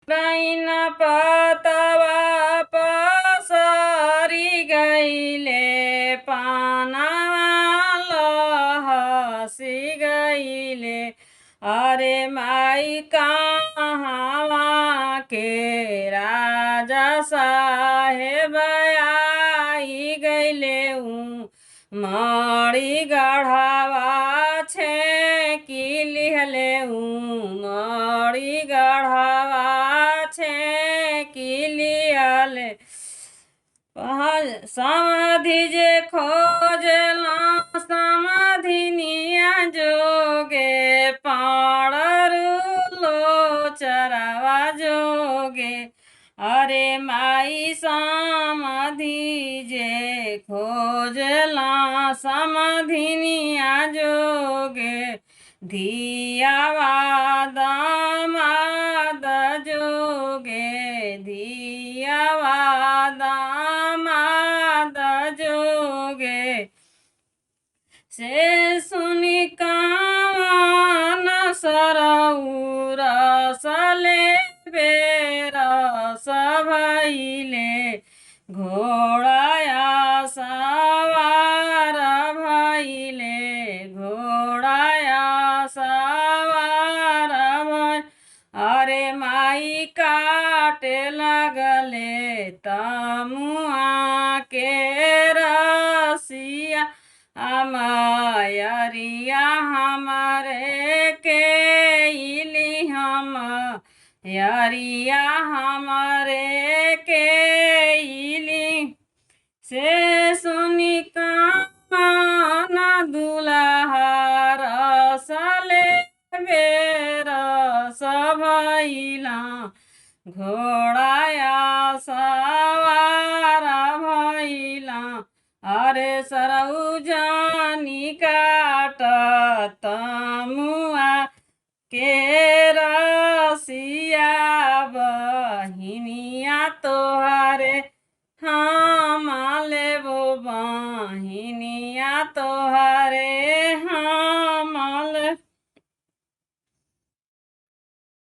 डाइन पतवा पसरी गईले पाना लहसी गईले। अरे माई कहाँ के राजा साहेब आई गईले हूँ मारी गढ़ावा छे की लिहले हूँ मारी गढ़ावा छे की लिहले। समाधि जे खोजला समाधिनिया जोगे पाड़रू चरावा जोगे। अरे माई समाधि जे खोजला समाधिनिया जोगे धियावा दामाद जोगे धियावा दामाद जोगे। से सुनि कावन सरौर सले बेरस भइले घोड़ाया सवार भइले घोड़ाया सवार भइ। अरे माई काटे लगले तमुआ के रसिया अमयरिया हमारे के इली हम यरिया हमारे के इली। से सुनि कान दुल्हा रसले बेरस भइला घोड़ाया सवार भइला। अरे सरऊ जानी काट तमुआ के रसिया बहिनिया तोहरे हम लेबो बहिनिया तोहरे।